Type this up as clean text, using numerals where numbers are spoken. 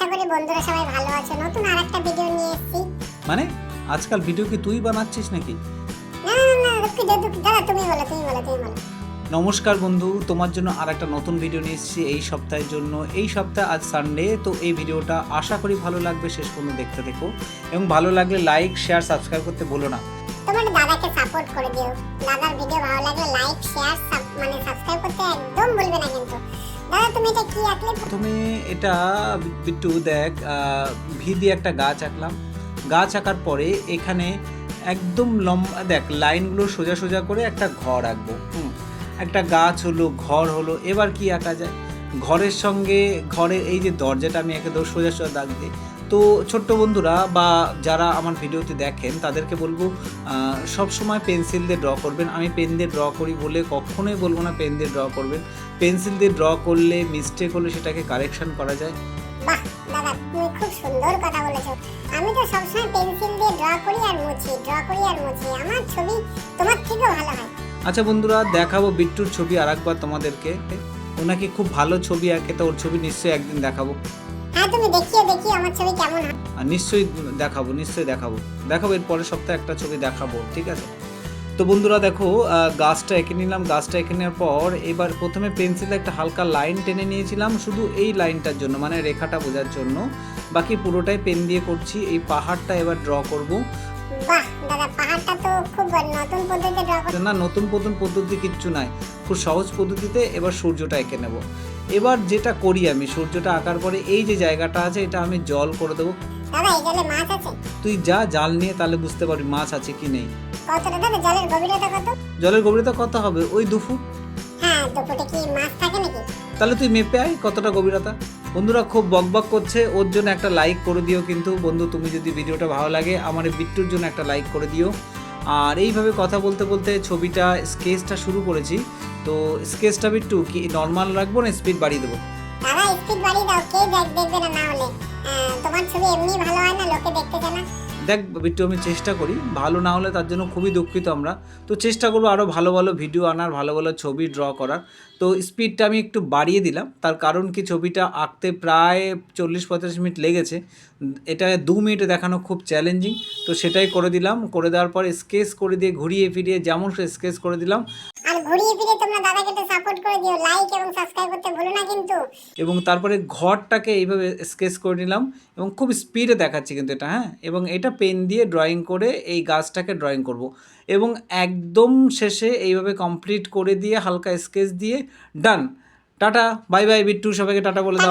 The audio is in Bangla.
আশা করি বন্ধুরা সবাই ভালো আছে। নতুন আরেকটা ভিডিও নিয়ে এসেছি। মানে আজকাল ভিডিও কি তুই বানাচ্ছিস নাকি? না দাদা তুমি বলো। নমস্কার বন্ধু, তোমার জন্য আর একটা নতুন ভিডিও নিয়ে এসেছি এই সপ্তাহের জন্য। এই সপ্তাহে আজ সানডে, তো এই ভিডিওটা আশা করি ভালো লাগবে, শেষ পর্যন্ত দেখতে থেকো এবং ভালো লাগলে লাইক শেয়ার সাবস্ক্রাইব করতে বলো না। তোমার দাদাকে সাপোর্ট করে দিও। দাদার ভিডিও ভালো লাগলে লাইক শেয়ার সাবস্ক্রাইব করতে একদম ভুলবে না কিন্তু। দাদা তুমি এটা কি আঁকলে? প্রথমে এটা বিট্টু দেখ, ভি দিয়ে একটা গাছ আঁকলাম। গাছ আঁকার পরে এখানে একদম লম্বা দেখ লাইনগুলো সোজা সোজা করে একটা ঘর আঁকবো। একটা গাছ হলো, ঘর হলো, এবার কি আঁকা যায়? ঘরের সঙ্গে ঘরের এই যে দরজাটা আমি একে সোজা সোজা দাগ দিই। তো ছোট্ট বন্ধুরা বা যারা আমার ভিডিওতে দেখেন তাদেরকে বলবো সব সময় পেন্সিল দিয়ে ড্র করবেন। আমি পেন দিয়ে ড্র করি বলে কখনোই বলবো না পেন দিয়ে ড্র করবেন। পেন্সিল দিয়ে ড্র করলে মিস্টেক হলে সেটাকে কারেকশন করা যায়। বাহ দাদা তুমি খুব সুন্দর কথা বলেছো। আমি তো সবসময় পেন্সিল দিয়ে ড্র করি আর মুছি। আমার ছবি তোমার থেকেও ভালো হয়। আচ্ছা বন্ধুরা, দেখাবো বিট্টুর ছবি আরেকবার তোমাদেরকে। ও নাকি খুব ভালো ছবি আঁকে, তো ওর ছবি নিশ্চয়ই একদিন দেখাবো। হ্যাঁ তুমি দেখিয়ে আমার ছবি কেমন হয়। আর নিশ্চয়ই দেখাবো এর পরের সপ্তাহে একটা ছবি দেখাবো, ঠিক আছে? তো বন্ধুরা দেখো, গাছটা এঁকে নিলাম। গাছটা এঁকে নেওয়ার পর এবার প্রথমে পেন্সিলে একটা হালকা লাইন টেনে নিয়েছিলাম শুধু এই লাইনটার জন্য, মানে রেখাটা বোঝার জন্য। বাকি পুরোটাই পেন দিয়ে করছি। এই পাহাড়টা এবার ড্র করব। বাহ দাদা পাহাড়টা তো খুব নতুন পদ্ধতিতে ড্র করতে। না, নতুন পদ্ধতি কিচ্ছু নাই, খুব সহজ পদ্ধতিতে এবার সূর্যটা এঁকে নেব। এবার যেটা করি আমি, সূর্যটা আঁকার পরে এই যে জায়গাটা আছে এটা আমি জল করে দেবো। দাদা এই জলে মাছ আছে? তুই যা জাল নিয়ে, তাহলে বুঝতে পারবি মাছ আছে কি নেই। কতটা দাদা? জলের গভীরতা কত? জলের গভীরতা কত হবে? ওই 2 ফুট। হ্যাঁ 2 ফুটে কি মাছ থাকে নাকি? তাহলে তুই মেপে আয় কতটা গভীরতা। বন্ধুরা খুব বকবক করছে, ওর জন্য একটা লাইক করে দিও কিন্তু। বন্ধু তুমি যদি ভিডিওটা ভালো লাগে আমার এই বিট্টুর জন্য একটা লাইক করে দিও। আর এইভাবে কথা বলতে বলতে ছবিটা স্কেচটা শুরু করেছি। তো স্কেচটা বিট্টু কি নর্মাল রাখবো না স্পিড বাড়িয়ে দেবো? দাদা স্পিড বাড়িয়ে দাও, কে দেখবে না হলে। তোমার ছবি এমনি ভালো হয় না, লোকে দেখতে চায় না। দেখ বিট্টু, আমি চেষ্টা করি, ভালো না হলে তার জন্য খুবই দুঃখিত আমরা। তো চেষ্টা করবো আরও ভালো ভালো ভিডিও আনার, ভালো ভালো ছবি ড্র করার। তো স্পিডটা আমি একটু বাড়িয়ে দিলাম, তার কারণ কি ছবিটা আঁকতে প্রায় 40-45 মিনিট লেগেছে। এটা 2 মিনিটে দেখানো খুব চ্যালেঞ্জিং, তো সেটাই করে দিলাম। করে দেওয়ার পর স্কেচ করে দিয়ে ঘুরিয়ে ফিরিয়ে যেমন স্কেচ করে দিলাম। আর ঘুরিয়ে ফিরিয়ে তোমরা দাদাকে একটু সাপোর্ট করে দিও, লাইক এবং সাবস্ক্রাইব করতে ভুলো না কিন্তু। এবং তারপরে ঘরটাকে এইভাবে স্কেচ করে নিলাম এবং খুব স্পিডে দেখাচ্ছি কিন্তু এটা, হ্যাঁ। এবং এটা পেন দিয়ে ড্রয়িং করে এই গাছটাকে ড্রয়িং করব। এবং একদম শেষে এইভাবে কমপ্লিট করে দিয়ে হালকা স্কেচ দিয়ে ডান। টাটা বাই বাই বিট্টু, সবাইকে টাটা বলে দাও।